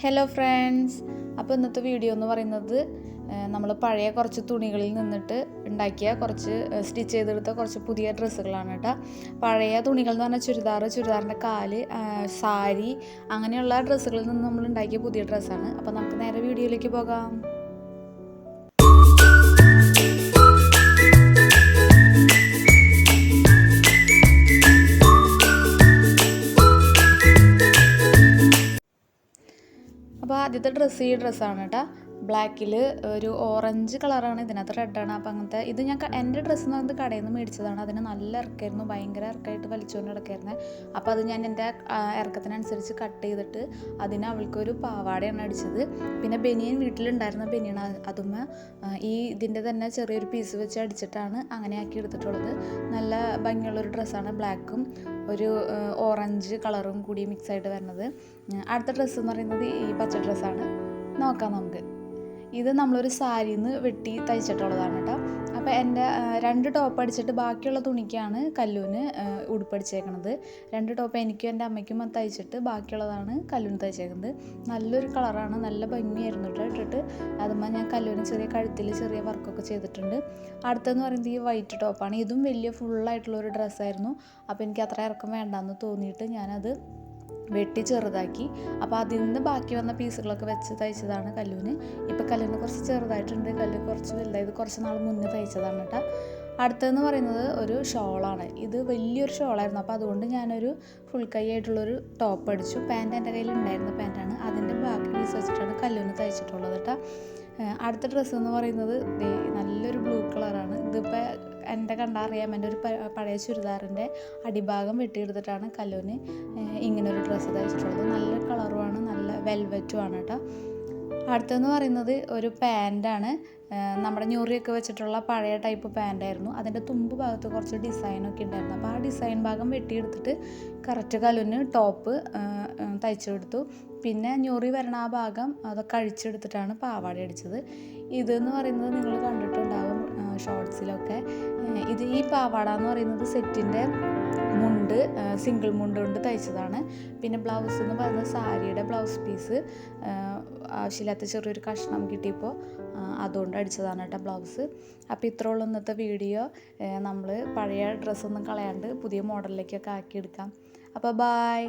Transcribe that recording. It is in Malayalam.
ഹലോ ഫ്രണ്ട്സ്, അപ്പോൾ ഇന്നത്തെ വീഡിയോ എന്ന് പറയുന്നത് നമ്മൾ പഴയ കുറച്ച് തുണികളിൽ നിന്നിട്ട് ഉണ്ടാക്കിയ കുറച്ച് സ്റ്റിച്ച് ചെയ്തെടുത്ത കുറച്ച് പുതിയ ഡ്രസ്സുകളാണ് കേട്ടോ. പഴയ തുണികൾ എന്ന് പറഞ്ഞാൽ ചുരിദാറിൻ്റെ കാല്, സാരി അങ്ങനെയുള്ള ഡ്രസ്സുകളിൽ നിന്ന് നമ്മൾ ഉണ്ടാക്കിയ പുതിയ ഡ്രസ്സാണ്. അപ്പോൾ നമുക്ക് നേരെ വീഡിയോയിലേക്ക് പോകാം. അപ്പോൾ ആദ്യത്തെ ഡ്രസ്സ് ഈ ഡ്രസ്സാണ് കേട്ടോ. ബ്ലാക്കിൽ ഒരു ഓറഞ്ച് കളറാണ്, ഇതിനകത്ത് റെഡാണ്. അപ്പോൾ അങ്ങനത്തെ ഇത് എൻ്റെ ഡ്രസ്സ് എന്ന് പറയുന്നത് കടയിൽ നിന്ന് മേടിച്ചതാണ്. അതിന് നല്ല ഇറക്കമായിരുന്നു, ഭയങ്കര ഇറക്കമായിട്ട് വലിച്ചുകൊണ്ട് കിടക്കായിരുന്നത്. അപ്പോൾ അത് ഞാൻ എൻ്റെ ഇറക്കത്തിനനുസരിച്ച് കട്ട് ചെയ്തിട്ട് അതിന് അവൾക്കൊരു പാവാടയാണ് അടിച്ചത്. പിന്നെ ബനിയൻ വീട്ടിലുണ്ടായിരുന്ന ബനിയൻ, അതും ഇതിൻ്റെ തന്നെ ചെറിയൊരു പീസ് വെച്ച് അടിച്ചിട്ടാണ് അങ്ങനെ ആക്കി എടുത്തിട്ടുള്ളത്. നല്ല ഭംഗിയുള്ളൊരു ഡ്രസ്സാണ്, ബ്ലാക്കും ഒരു ഓറഞ്ച് കളറും കൂടി മിക്സായിട്ട് വരുന്നത്. അടുത്ത ഡ്രസ്സ് എന്ന് പറയുന്നത് ഈ പച്ച ഡ്രസ്സാണ്. നോക്കാം നമുക്ക്. ഇത് നമ്മളൊരു സാരിയിൽ നിന്ന് വെട്ടി തയ്ച്ചിട്ടുള്ളതാണ് കേട്ടോ. അപ്പോൾ എൻ്റെ 2 ടോപ്പ് അടിച്ചിട്ട് ബാക്കിയുള്ള തുണിക്കാണ് കല്ലൂന് ഉടുപ്പടിച്ചേക്കണത്. 2 ടോപ്പ് എനിക്കും എൻ്റെ അമ്മയ്ക്കും തയ്ച്ചിട്ട് ബാക്കിയുള്ളതാണ് കല്ലൂന് തയ്ച്ചേക്കുന്നത്. നല്ലൊരു കളറാണ്, നല്ല ഭംഗിയായിരുന്നു കേട്ടോ ഇട്ടിട്ട്. അതുമ്പോൾ ഞാൻ കല്ലൂന് ചെറിയ കഴുത്തിൽ ചെറിയ വർക്കൊക്കെ ചെയ്തിട്ടുണ്ട്. അടുത്തെന്ന് പറയുന്നത് ഈ വൈറ്റ് ടോപ്പാണ്. ഇതും വലിയ ഫുള്ളായിട്ടുള്ളൊരു ഡ്രസ്സായിരുന്നു. അപ്പോൾ എനിക്ക് അത്ര ഇറക്കം വേണ്ടാന്ന് തോന്നിയിട്ട് ഞാനത് വെട്ടി ചെറുതാക്കി. അപ്പോൾ അതിൽ നിന്ന് ബാക്കി വന്ന പീസുകളൊക്കെ വെച്ച് തയ്ച്ചതാണ് കല്ലൂന്. ഇപ്പോൾ കല്ലൂന് കുറച്ച് ചെറുതായിട്ടുണ്ട്, കല്ലു കുറച്ച് വലുതായത് കുറച്ച് നാൾ മുന്നേ തയ്ച്ചതാണ് കേട്ടോ. അടുത്തതെന്ന് പറയുന്നത് ഒരു ഷോളാണ്. ഇത് വലിയൊരു ഷോളായിരുന്നു. അപ്പോൾ അതുകൊണ്ട് ഞാനൊരു ഫുൾ കൈ ആയിട്ടുള്ളൊരു ടോപ്പ് അടിച്ചു. പാൻറ്റ് എൻ്റെ കയ്യിൽ ഉണ്ടായിരുന്ന പാൻറ്റാണ്, അതിൻ്റെ ബാക്കി പീസ് വെച്ചിട്ടാണ് കല്ലൂന് തയ്ച്ചിട്ടുള്ളത് കേട്ടോ. അടുത്ത ഡ്രസ്സ് എന്ന് പറയുന്നത് നല്ലൊരു ബ്ലൂ കളറാണ്. ഇതിപ്പോൾ എൻ്റെ കണ്ടറിയാം, എൻ്റെ ഒരു പഴയ ചുരിദാറിൻ്റെ അടിഭാഗം വെട്ടിയെടുത്തിട്ടാണ് കല്ലൂന് ഇങ്ങനൊരു ഡ്രസ്സ് തയ്ച്ചിട്ടുള്ളത്. നല്ല കളറുമാണ്, നല്ല വെൽവെറ്റുമാണ് കേട്ടോ. അടുത്തെന്ന് പറയുന്നത് ഒരു പാൻറ്റാണ്. നമ്മുടെ ഞൊറിയൊക്കെ വെച്ചിട്ടുള്ള പഴയ ടൈപ്പ് പാൻറ്റായിരുന്നു. അതിൻ്റെ തുമ്പ് ഭാഗത്ത് കുറച്ച് ഡിസൈനൊക്കെ ഉണ്ടായിരുന്നു. അപ്പോൾ ആ ഡിസൈൻ ഭാഗം വെട്ടിയെടുത്തിട്ട് കറക്റ്റ് കല്ലൂന് ടോപ്പ് തയ്ച്ചെടുത്തു. പിന്നെ ഞൊറി വരണ ആ ഭാഗം അതൊക്കെ അഴിച്ചെടുത്തിട്ടാണ് പാവാട അടിച്ചത്. ഇതെന്ന് പറയുന്നത് നിങ്ങൾ കണ്ടിട്ടുണ്ടാവും ഷോർട്സിലൊക്കെ. ഈ പാവാട എന്ന് പറയുന്നത് സെറ്റിൻ്റെ മുണ്ട്, സിംഗിൾ മുണ്ട് കൊണ്ട് തയ്ച്ചതാണ്. പിന്നെ ബ്ലൗസ് എന്ന് പറയുന്നത് സാരിയുടെ ബ്ലൗസ് പീസ് ആവശ്യമില്ലാത്ത ചെറിയൊരു കഷ്ണം കിട്ടിയപ്പോൾ അതുകൊണ്ട് അടിച്ചതാണ് കേട്ടോ ബ്ലൗസ്. അപ്പോൾ ഇത്രയുള്ള ഇന്നത്തെ വീഡിയോ. നമ്മൾ പഴയ ഡ്രസ്സൊന്നും കളയാണ്ട് പുതിയ മോഡലിലേക്കൊക്കെ ആക്കിയെടുക്കാം. അപ്പോൾ ബായ്.